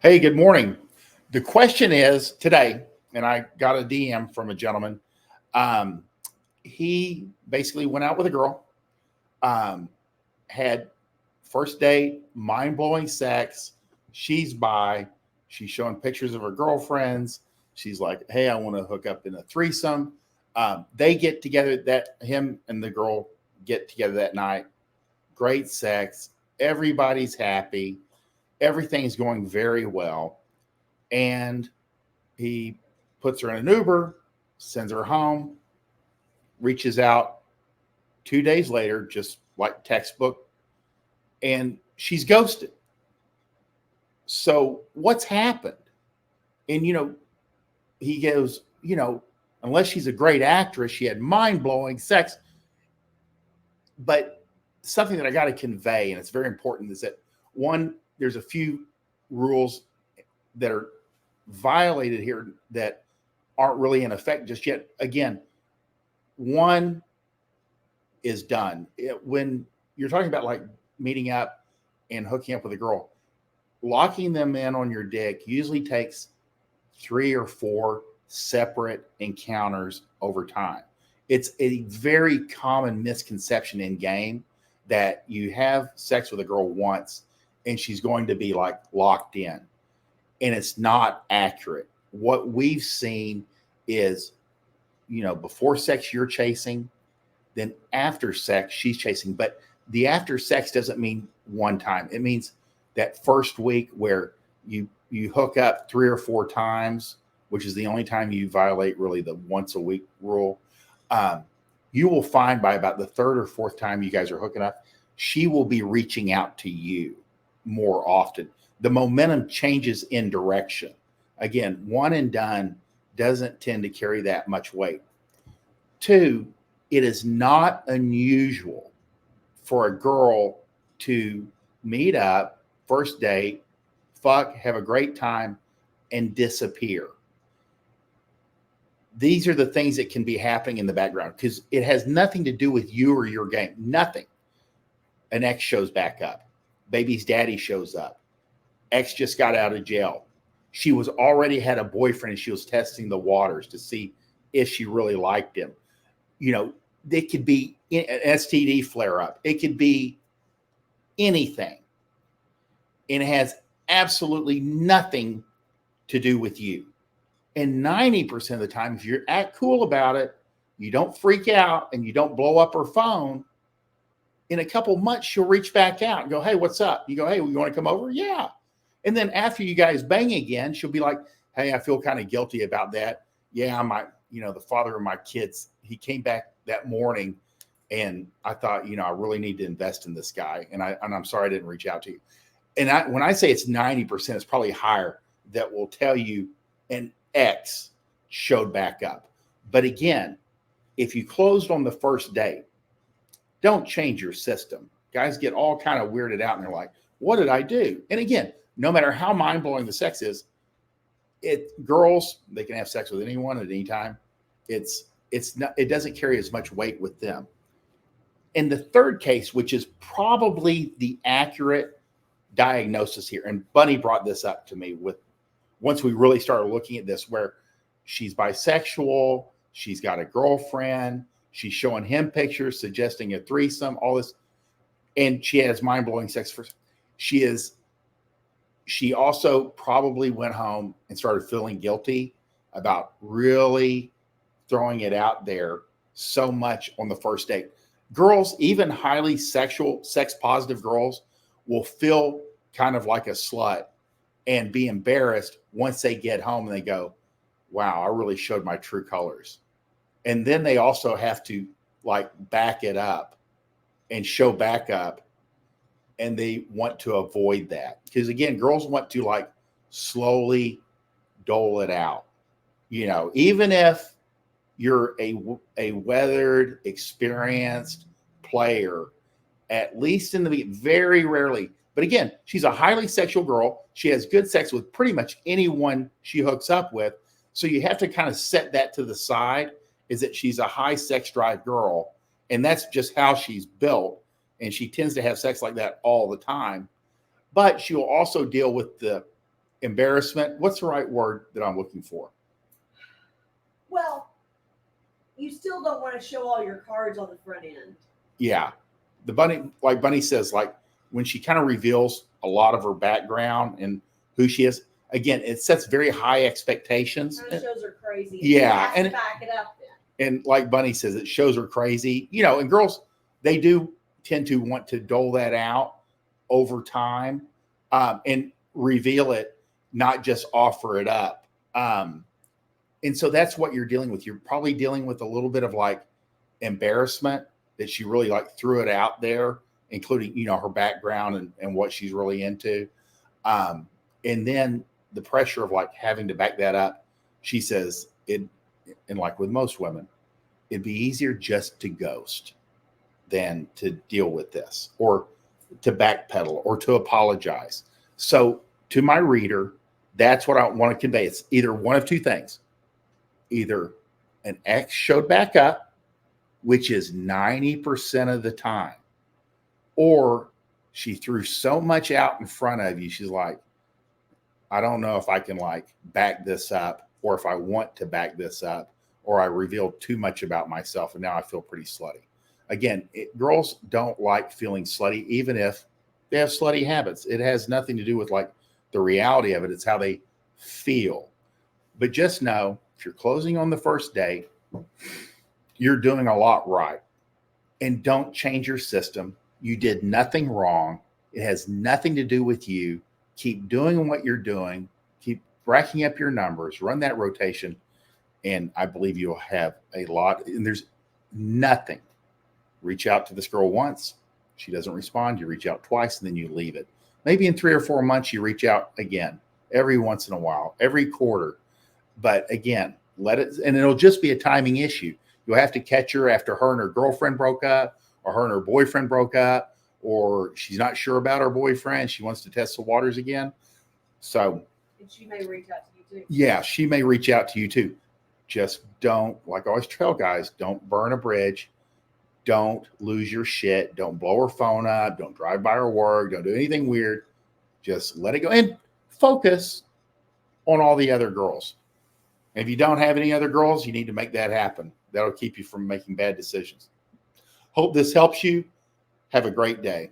Hey, good morning. The question is today, and I got a DM from a gentleman. Um, he basically went out with a girl, um, had first date, mind blowing sex. She's bi. She's showing pictures of her girlfriends. She's like, "Hey, I want to hook up in a threesome." They get together. That him and the girl get together that night. Great sex. Everybody's happy. Everything's going very well, and he puts her in an Uber, sends her home, reaches out 2 days later, just like textbook, and she's ghosted. So what's happened? And he goes, unless she's a great actress, she had mind blowing sex. But something that I got to convey, and it's very important, is that one, there's a few rules that are violated here that aren't really in effect just yet. Again, one is done. When you're talking about like meeting up and hooking up with a girl, locking them in on your dick usually takes 3 or 4 separate encounters over time. It's a very common misconception in game that you have sex with a girl once and she's going to be like locked in. And it's not accurate. What we've seen is, before sex, you're chasing, then after sex, she's chasing. But the after sex doesn't mean one time. It means that first week where you hook up 3 or 4 times, which is the only time you violate really the once a week rule. You will find by about the third or fourth time you guys are hooking up, she will be reaching out to you more often. The momentum changes in direction. Again, one and done doesn't tend to carry that much weight. Two, it is not unusual for a girl to meet up, first date, fuck, have a great time, and disappear. These are the things that can be happening in the background because it has nothing to do with you or your game. Nothing. An ex shows back up. Baby's daddy shows up. Ex just got out of jail. She was already had a boyfriend and she was testing the waters to see if she really liked him. It could be an STD flare up. It could be anything. And it has absolutely nothing to do with you. And 90% of the time, if you're act cool about it, you don't freak out and you don't blow up her phone, in a couple months, she'll reach back out and go, "Hey, what's up?" You go, "Hey, you want to come over?" "Yeah." And then after you guys bang again, she'll be like, "Hey, I feel kind of guilty about that. Yeah, the father of my kids, he came back that morning and I thought, I really need to invest in this guy. And I'm sorry I didn't reach out to you." And when I say it's 90%, it's probably higher that will tell you an ex showed back up. But again, if you closed on the first date, don't change your system. Guys get all kind of weirded out and they're like, "What did I do?" And again, no matter how mind-blowing the sex is, girls, they can have sex with anyone at any time. It doesn't carry as much weight with them. In the third case, which is probably the accurate diagnosis here, and Bunny brought this up to me with once we really started looking at this, where she's bisexual, she's got a girlfriend, she's showing him pictures suggesting a threesome, all this, and she has mind-blowing sex for she also probably went home and started feeling guilty about really throwing it out there so much on the first date. Girls, even highly sexual, sex positive girls, will feel kind of like a slut and be embarrassed once they get home and they go, "Wow, I really showed my true colors." And then they also have to like back it up and show back up. And they want to avoid that because again, girls want to like slowly dole it out. Even if you're a weathered, experienced player, at least in the beginning, very rarely. But again, she's a highly sexual girl. She has good sex with pretty much anyone she hooks up with. So you have to kind of set that to the side, is that she's a high sex drive girl. And that's just how she's built. And she tends to have sex like that all the time. But she will also deal with the embarrassment. What's the right word that I'm looking for? Well, you still don't want to show all your cards on the front end. Yeah. The Bunny, like Bunny says, like when she kind of reveals a lot of her background and who she is, again, it sets very high expectations. Kind of shows her crazy. Yeah. And back it up then. And like Bunny says, it shows her crazy. You know, and girls, they do tend to want to dole that out over time and reveal it, not just offer it up. And so that's what you're dealing with. You're probably dealing with a little bit of like embarrassment that she really like threw it out there, including, you know, her background and what she's really into. And then the pressure of like having to back that up. She says it, and like with most women, it'd be easier just to ghost than to deal with this or to backpedal or to apologize. So to my reader, that's what I want to convey. It's either one of two things. Either an ex showed back up, which is 90% of the time, or she threw so much out in front of you. She's like, I don't know if I can like back this up or if I want to back this up, or I revealed too much about myself and now I feel pretty slutty. Again, girls don't like feeling slutty, even if they have slutty habits. It has nothing to do with like the reality of it. It's how they feel. But just know, if you're closing on the first date, you're doing a lot right. And don't change your system. You did nothing wrong. It has nothing to do with you. Keep doing what you're doing. Keep racking up your numbers. Run that rotation. And I believe you'll have a lot. And there's nothing. Reach out to this girl once. She doesn't respond. You reach out twice and then you leave it. Maybe in 3 or 4 months, you reach out again every once in a while, every quarter. But again, let it, and it'll just be a timing issue. You'll have to catch her after her and her girlfriend broke up, or her and her boyfriend broke up, or she's not sure about her boyfriend. She wants to test the waters again. So, and she may reach out to you too. Yeah, she may reach out to you too. Just don't, like I always tell guys, don't burn a bridge. Don't lose your shit. Don't blow her phone up. Don't drive by her work. Don't do anything weird. Just let it go and focus on all the other girls. If you don't have any other girls, you need to make that happen. That'll keep you from making bad decisions. Hope this helps you. Have a great day.